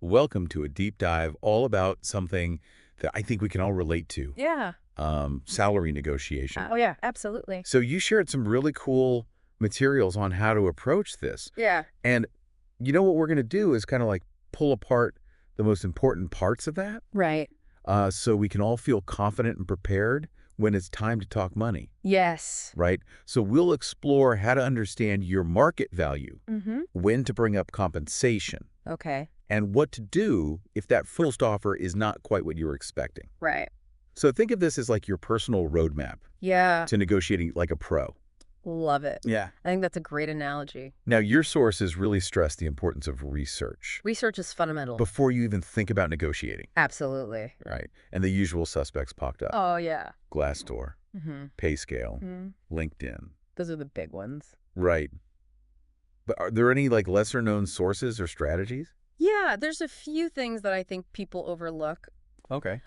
welcome to a deep dive all about something that I think we can all relate to. Yeah. Salary negotiation. Oh, yeah, absolutely. So you shared some really cool materials on how to approach this. Yeah. And you know what we're going to do is kind of like pull apart the most important parts of that Right. so we can all feel confident and prepared when it's time to talk money, Yes. right? So we'll explore how to understand your market value, Mm-hmm. when to bring up compensation, Okay. and what to do if that first offer is not quite what you were expecting. Right. So think of this as like your personal roadmap Yeah. to negotiating like a pro. Love it. Yeah. I think that's a great analogy. Now, your sources really stress the importance of research Research is fundamental. before you even think about negotiating, Absolutely. right? And the usual suspects popped up. Oh, yeah. Glassdoor, Mm-hmm. PayScale, Mm-hmm. LinkedIn. Those are the big ones. Right. But are there any like lesser known sources or strategies? Yeah, there's a few things that I think people overlook. Okay.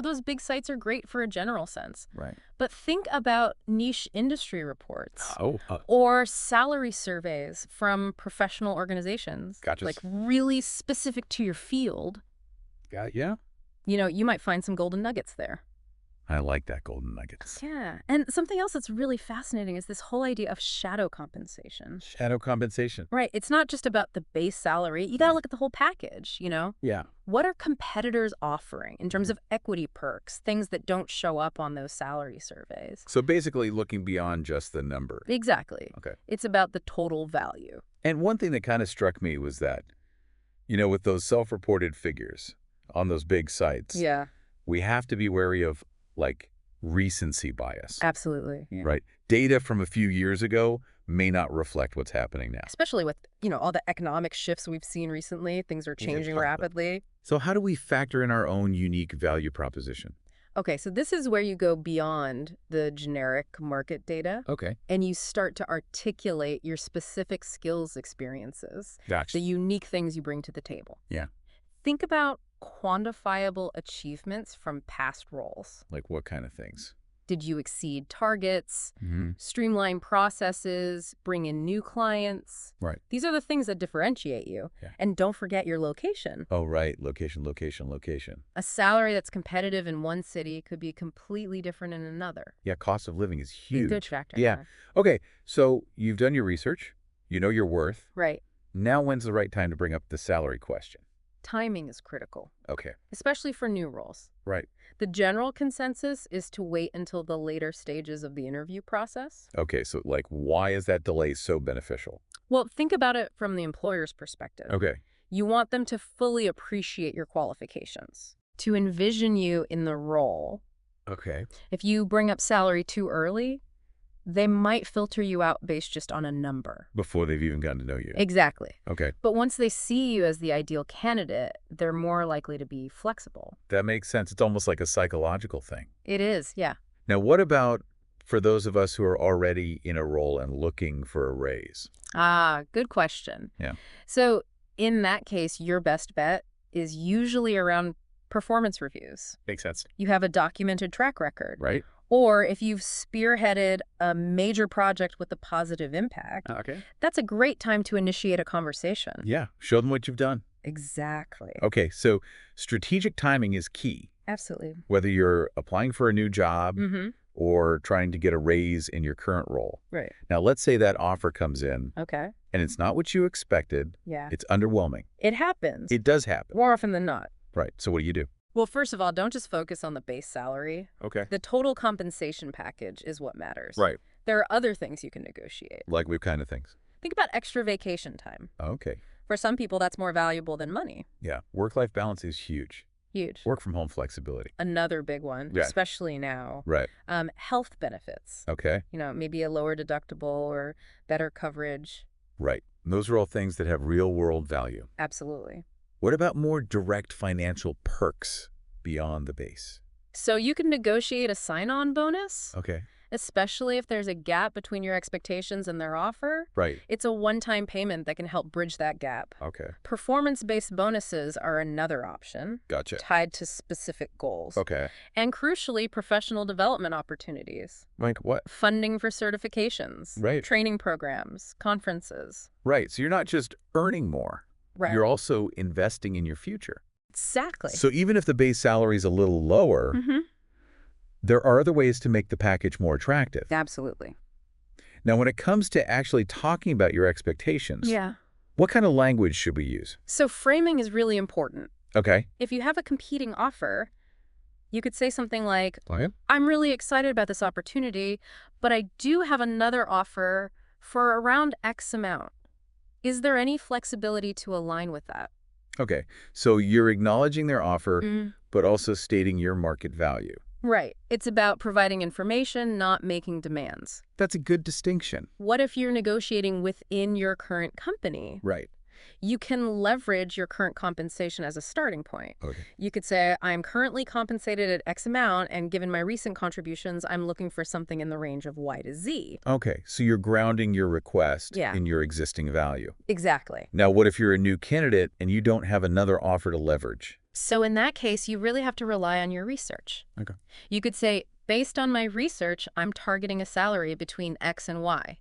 Those big sites are great for a general sense. Right. But think about niche industry reports. Oh, Or salary surveys from professional organizations. Gotcha. Like really specific to your field. yeah. You might find some golden nuggets there. I like that golden nuggets. Yeah. And something else that's really fascinating is this whole idea of shadow compensation. Shadow compensation. Right. It's not just about the base salary. You got to look at the whole package, Yeah. What are competitors offering in terms of equity perks, things that don't show up on those salary surveys? So basically looking beyond just the number. Exactly. Okay. It's about the total value. And one thing that kind of struck me was that, with those self-reported figures on those big sites, Yeah. we have to be wary of like recency bias, Absolutely. Yeah. right? Data from a few years ago may not reflect what's happening now. Especially with, all the economic shifts we've seen recently. Things are changing rapidly. So how do we factor in our own unique value proposition? Okay, so this is where you go beyond the generic market data Okay. and you start to articulate your specific skills experiences, Gotcha. the unique things you bring to the table. Yeah. Think about quantifiable achievements from past roles. Like what kind of things? Did you exceed targets, Mm-hmm. streamline processes, bring in new clients? Right. These are the things that differentiate you. Yeah. And don't forget your location. Oh, right. Location. A salary that's competitive in one city could be completely different in another. Yeah, cost of living is Big huge. good factor. Yeah. Okay, so you've done your research. You know your worth. Right. Now when's the right time to bring up the salary question? Timing is critical, Okay. especially for new roles. Right. The general consensus is to wait until the later stages of the interview process. Okay, so like why is that delay so beneficial? Well, think about it from the employer's perspective. Okay. You want them to fully appreciate your qualifications, to envision you in the role. Okay. If you bring up salary too early, they might filter you out based just on a number. Before they've even gotten to know you. Exactly. Okay. But once they see you as the ideal candidate, they're more likely to be flexible. That makes sense. It's almost like a psychological thing. It is, yeah. Now, what about for those of us who are already in a role and looking for a raise? Ah, good question. Yeah. So in that case, your best bet is usually around performance reviews. Makes sense. You have a documented track record. Right? Or if you've spearheaded a major project with a positive impact, Okay. that's a great time to initiate a conversation. Yeah. Show them what you've done. Exactly. Okay. So strategic timing is key. Absolutely. Whether you're applying for a new job Mm-hmm. or trying to get a raise in your current role. Right. Now, let's say that offer comes in Okay. and it's not what you expected. Yeah. It's underwhelming. It happens. It does happen. More often than not. Right. So what do you do? Well, first of all, don't just focus on the base salary. Okay. The total compensation package is what matters. Right. There are other things you can negotiate. Like what kind of things? Think about extra vacation time. Okay. For some people, that's more valuable than money. Yeah. Work-life balance is huge. Huge. Work from home flexibility. Another big one, Yeah. especially now. Right. Health benefits. Okay. Maybe a lower deductible or better coverage. Right. Those are all things that have real-world value. Absolutely. What about more direct financial perks beyond the base? So you can negotiate a sign-on bonus, Okay. especially if there's a gap between your expectations and their offer. Right. It's a one-time payment that can help bridge that gap. Okay. Performance-based bonuses are another option, Gotcha. tied to specific goals. Okay. And crucially, professional development opportunities, Like what? funding for certifications, Right. training programs, conferences. Right. So you're not just earning more. Right. you're also investing in your future. Exactly. So even if the base salary is a little lower, there are other ways to make the package more attractive. Absolutely. Now, when it comes to actually talking about your expectations, Yeah. what kind of language should we use? So framing is really important. Okay. If you have a competing offer, you could say something like, Okay. I'm really excited about this opportunity, but I do have another offer for around X amount. Is there any flexibility to align with that? Okay. So you're acknowledging their offer, Mm. but also stating your market value. Right. It's about providing information, not making demands. That's a good distinction. What if you're negotiating within your current company? Right. You can leverage your current compensation as a starting point. Okay. You could say, I'm currently compensated at X amount, and given my recent contributions, I'm looking for something in the range of Y to Z. Okay. So you're grounding your request Yeah. in your existing value. Exactly. Now, what if you're a new candidate and you don't have another offer to leverage? So in that case, you really have to rely on your research. Okay. You could say, based on my research, I'm targeting a salary between X and Y.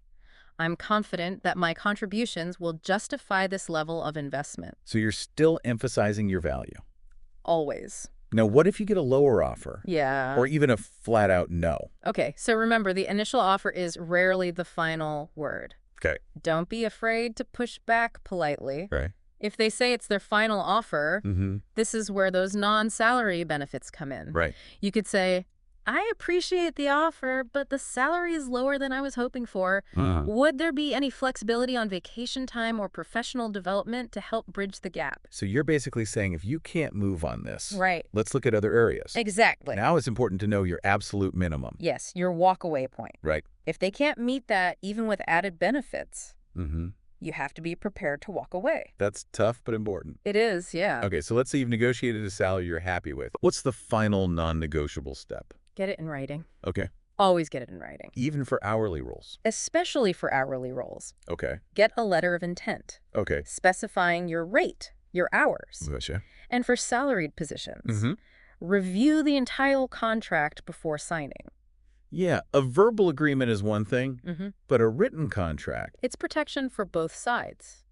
I'm confident that my contributions will justify this level of investment. So you're still emphasizing your value. Always. Now, what if you get a lower offer? Yeah. Or even a flat-out no? Okay, so remember, the initial offer is rarely the final word. Okay. Don't be afraid to push back politely. Right. If they say it's their final offer, Mm-hmm. this is where those non-salary benefits come in. Right. You could say, I appreciate the offer, but the salary is lower than I was hoping for. Would there be any flexibility on vacation time or professional development to help bridge the gap? So you're basically saying if you can't move on this, Right. let's look at other areas. Exactly. Now it's important to know your absolute minimum. Yes, your walk-away point. Right. If they can't meet that, even with added benefits, Mm-hmm. you have to be prepared to walk away. That's tough but important. It is, yeah. Okay, so let's say you've negotiated a salary you're happy with. What's the final non-negotiable step? Get it in writing. Okay. Always get it in writing. Even for hourly roles. Especially for hourly roles. Okay. Get a letter of intent, Okay. specifying your rate, your hours. Gotcha. And for salaried positions, Mm-hmm. review the entire contract before signing. Yeah, a verbal agreement is one thing, but a written contract. It's protection for both sides.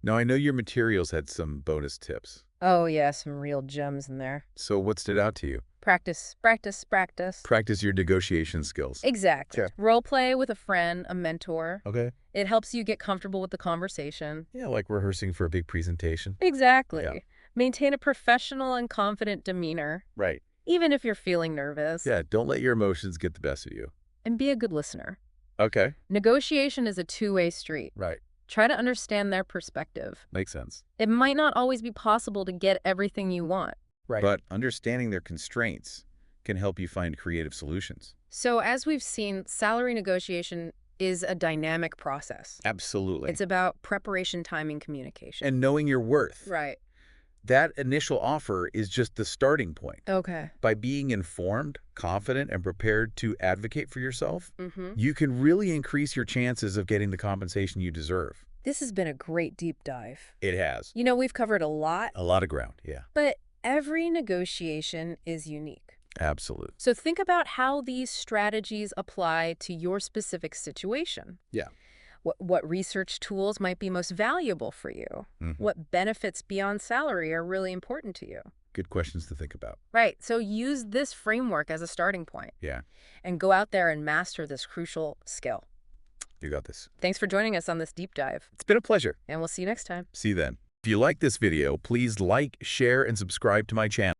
Now, I know your materials had some bonus tips. Oh, yeah, some real gems in there. So what stood out to you? Practice, practice, practice. Practice your negotiation skills. Exactly. Okay. Role play with a friend, a mentor. Okay. It helps you get comfortable with the conversation. Yeah, like rehearsing for a big presentation. Exactly. Yeah. Maintain a professional and confident demeanor, Right. even if you're feeling nervous. Yeah, don't let your emotions get the best of you. And be a good listener. Okay. Negotiation is a two-way street. Right. Try to understand their perspective. Makes sense. It might not always be possible to get everything you want. Right. But understanding their constraints can help you find creative solutions. So as we've seen, salary negotiation is a dynamic process. Absolutely. It's about preparation, timing, communication. And knowing your worth. Right. That initial offer is just the starting point. Okay. By being informed, confident, and prepared to advocate for yourself, Mm-hmm. you can really increase your chances of getting the compensation you deserve. This has been a great deep dive. It has. You know, we've covered a lot, A lot of ground, yeah. but every negotiation is unique. Absolute. So think about how these strategies apply to your specific situation. Yeah. What research tools might be most valuable for you? Mhm. What benefits beyond salary are really important to you? Good questions to think about. Right. So use this framework as a starting point Yeah, and go out there and master this crucial skill. you got this. Thanks for joining us on this deep dive, It's been a pleasure. and we'll see you next time. See you then. If you like this video, please like, share, and subscribe to my channel.